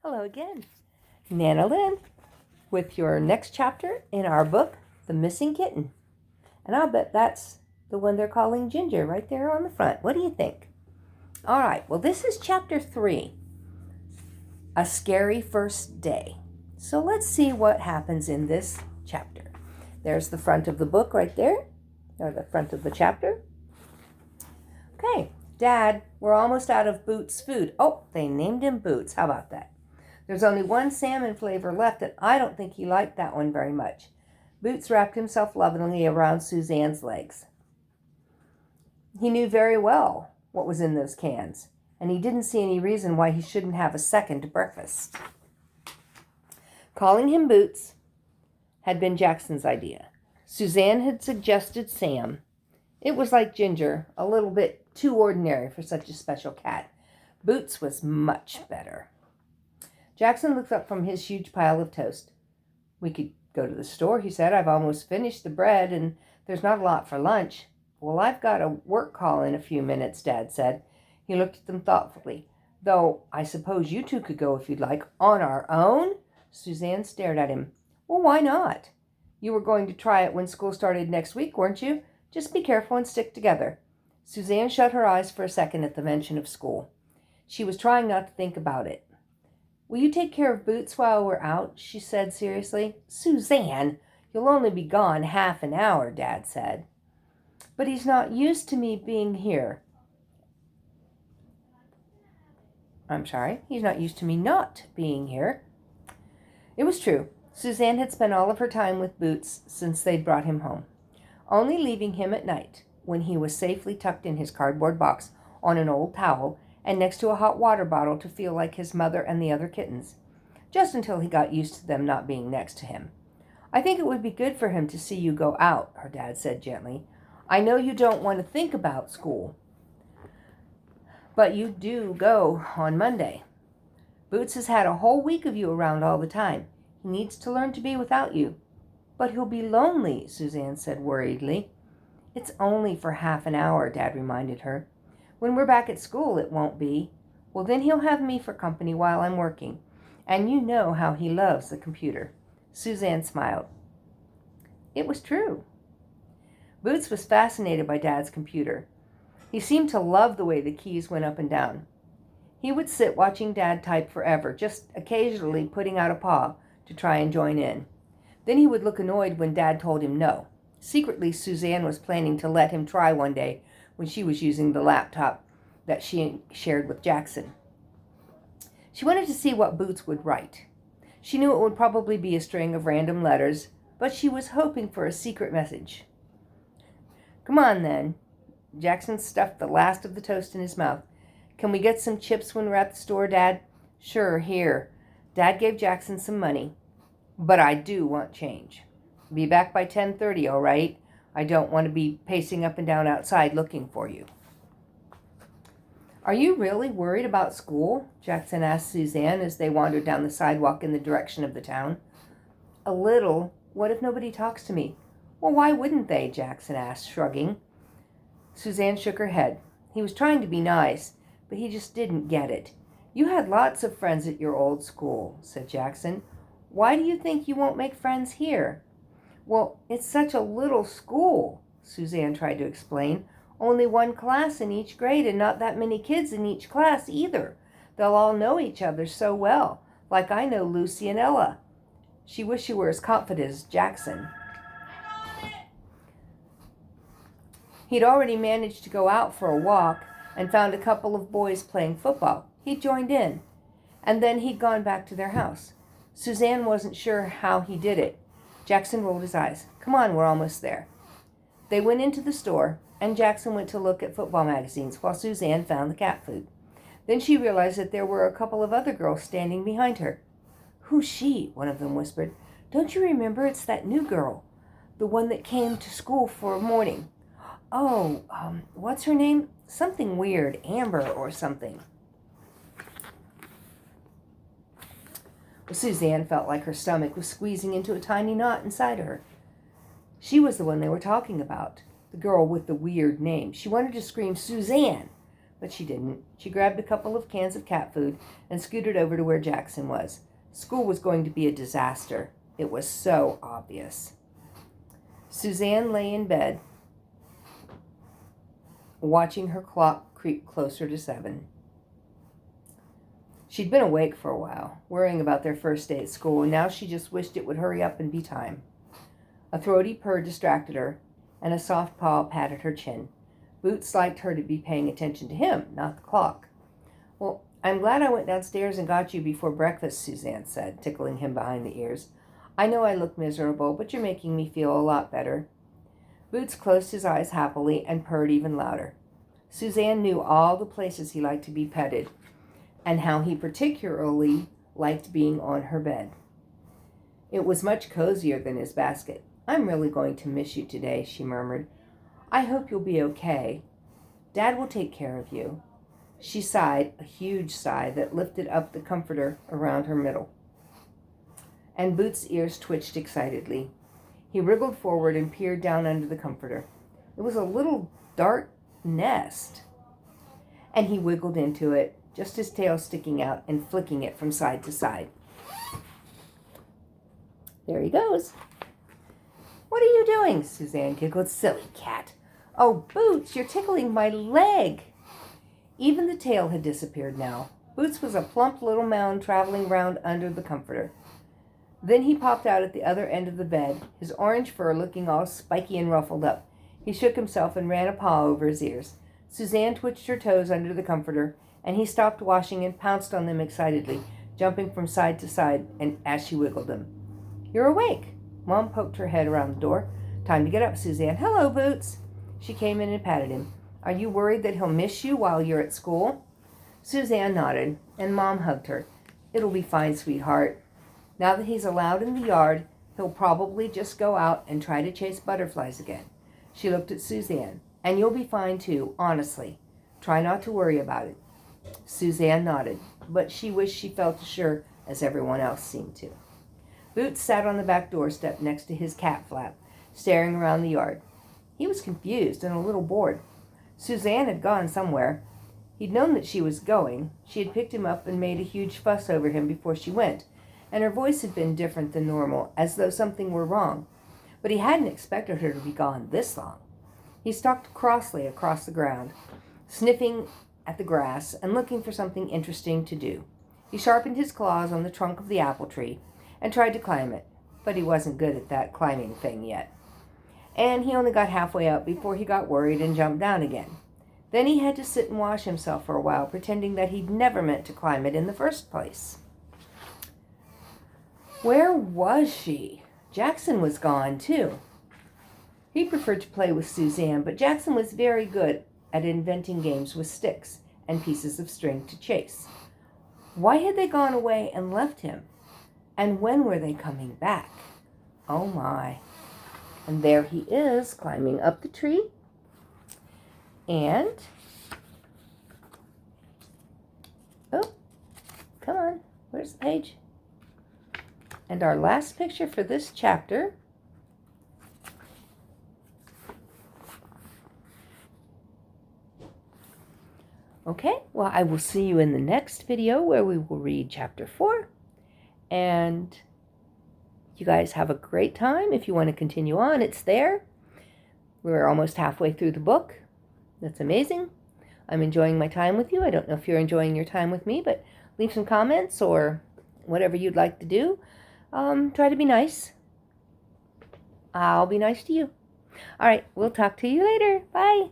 Hello again, Nana Lynn, with your next chapter in our book, The Missing Kitten. And I'll bet that's the one they're calling Ginger right there on the front. What do you think? All right, well, this is chapter 3, A Scary First Day. So let's see what happens in this chapter. There's the front of the book right there, or the front of the chapter. Okay, Dad, we're almost out of Boots' food. Oh, they named him Boots. How about that? There's only one salmon flavor left, and I don't think he liked that one very much. Boots wrapped himself lovingly around Suzanne's legs. He knew very well what was in those cans, and he didn't see any reason why he shouldn't have a second breakfast. Calling him Boots had been Jackson's idea. Suzanne had suggested Sam. It was like Ginger, a little bit too ordinary for such a special cat. Boots was much better. Jackson looked up from his huge pile of toast. We could go to the store, he said. I've almost finished the bread, and there's not a lot for lunch. Well, I've got a work call in a few minutes, Dad said. He looked at them thoughtfully. Though I suppose you two could go if you'd like. On our own? Suzanne stared at him. Well, why not? You were going to try it when school started next week, weren't you? Just be careful and stick together. Suzanne shut her eyes for a second at the mention of school. She was trying not to think about it. Will you take care of Boots while we're out? She said seriously. Suzanne, you'll only be gone half an hour, Dad said. But he's not used to me being here. He's not used to me not being here. It was true. Suzanne had spent all of her time with Boots since they'd brought him home, only leaving him at night when he was safely tucked in his cardboard box on an old towel and next to a hot water bottle to feel like his mother and the other kittens, just until he got used to them not being next to him. I think it would be good for him to see you go out, her dad said gently. I know you don't want to think about school, but you do go on Monday. Boots has had a whole week of you around all the time. He needs to learn to be without you. But he'll be lonely, Suzanne said worriedly. It's only for half an hour, Dad reminded her. When we're back at school, it won't be. Well, then he'll have me for company while I'm working. And you know how he loves the computer. Suzanne smiled. It was true. Boots was fascinated by Dad's computer. He seemed to love the way the keys went up and down. He would sit watching Dad type forever, just occasionally putting out a paw to try and join in. Then he would look annoyed when Dad told him no. Secretly, Suzanne was planning to let him try one day when she was using the laptop that she shared with Jackson. She wanted to see what Boots would write. She knew it would probably be a string of random letters, but she was hoping for a secret message. Come on, then. Jackson stuffed the last of the toast in his mouth. Can we get some chips when we're at the store, Dad? Sure, here. Dad gave Jackson some money. But I do want change. Be back by 10:30, all right? I don't want to be pacing up and down outside looking for you. Are you really worried about school? Jackson asked Suzanne as they wandered down the sidewalk in the direction of the town. A little. What if nobody talks to me? Well, why wouldn't they? Jackson asked, shrugging. Suzanne shook her head. He was trying to be nice, but he just didn't get it. You had lots of friends at your old school, said Jackson. Why do you think you won't make friends here? Well, it's such a little school, Suzanne tried to explain. Only one class in each grade and not that many kids in each class either. They'll all know each other so well, like I know Lucy and Ella. She wished she were as confident as Jackson. He'd already managed to go out for a walk and found a couple of boys playing football. He joined in, and then he'd gone back to their house. Suzanne wasn't sure how he did it. Jackson rolled his eyes. Come on, we're almost there. They went into the store, and Jackson went to look at football magazines while Suzanne found the cat food. Then she realized that there were a couple of other girls standing behind her. Who's she? One of them whispered. Don't you remember? It's that new girl, the one that came to school for a morning. Oh, what's her name? Something weird, Amber or something. Suzanne felt like her stomach was squeezing into a tiny knot inside her. She was the one they were talking about, the girl with the weird name. She wanted to scream, Suzanne, but she didn't. She grabbed a couple of cans of cat food and scooted over to where Jackson was. School was going to be a disaster. It was so obvious. Suzanne lay in bed, watching her clock creep closer to 7. She'd been awake for a while, worrying about their first day at school, and now she just wished it would hurry up and be time. A throaty purr distracted her, and a soft paw patted her chin. Boots liked her to be paying attention to him, not the clock. "Well, I'm glad I went downstairs and got you before breakfast," Suzanne said, tickling him behind the ears. "I know I look miserable, but you're making me feel a lot better." Boots closed his eyes happily and purred even louder. Suzanne knew all the places he liked to be petted, and how he particularly liked being on her bed. It was much cozier than his basket. "I'm really going to miss you today," she murmured. "I hope you'll be okay. Dad will take care of you." She sighed, a huge sigh that lifted up the comforter around her middle. And Boots' ears twitched excitedly. He wriggled forward and peered down under the comforter. It was a little dark nest, and he wiggled into it, just his tail sticking out and flicking it from side to side. There he goes. "What are you doing?" Suzanne giggled. "Silly cat." "Oh, Boots, you're tickling my leg." Even the tail had disappeared now. Boots was a plump little mound traveling round under the comforter. Then he popped out at the other end of the bed, his orange fur looking all spiky and ruffled up. He shook himself and ran a paw over his ears. Suzanne twitched her toes under the comforter, and he stopped washing and pounced on them excitedly, jumping from side to side and as she wiggled them. "You're awake." Mom poked her head around the door. "Time to get up, Suzanne." "Hello, Boots." She came in and patted him. "Are you worried that he'll miss you while you're at school?" Suzanne nodded, and Mom hugged her. "It'll be fine, sweetheart. Now that he's allowed in the yard, he'll probably just go out and try to chase butterflies again." She looked at Suzanne. "And you'll be fine too, honestly. Try not to worry about it." Suzanne nodded, but she wished she felt as sure as everyone else seemed to. Boots sat on the back doorstep next to his cat flap, staring around the yard. He was confused and a little bored. Suzanne had gone somewhere. He'd known that she was going. She had picked him up and made a huge fuss over him before she went, and her voice had been different than normal, as though something were wrong. But he hadn't expected her to be gone this long. He stalked crossly across the ground, sniffing at the grass and looking for something interesting to do. He sharpened his claws on the trunk of the apple tree and tried to climb it, but he wasn't good at that climbing thing yet. And he only got halfway up before he got worried and jumped down again. Then he had to sit and wash himself for a while, pretending that he'd never meant to climb it in the first place. Where was she? Jackson was gone, too. He preferred to play with Suzanne, but Jackson was very good at inventing games with sticks and pieces of string to chase. Why had they gone away and left him? And when were they coming back? Oh my. And there he is, climbing up the tree. And, oh, come on, where's the page? And our last picture for this chapter . Okay, well, I will see you in the next video where we will read chapter 4. And you guys have a great time. If you want to continue on, it's there. We're almost halfway through the book. That's amazing. I'm enjoying my time with you. I don't know if you're enjoying your time with me, but leave some comments or whatever you'd like to do. Try to be nice. I'll be nice to you. All right, we'll talk to you later. Bye.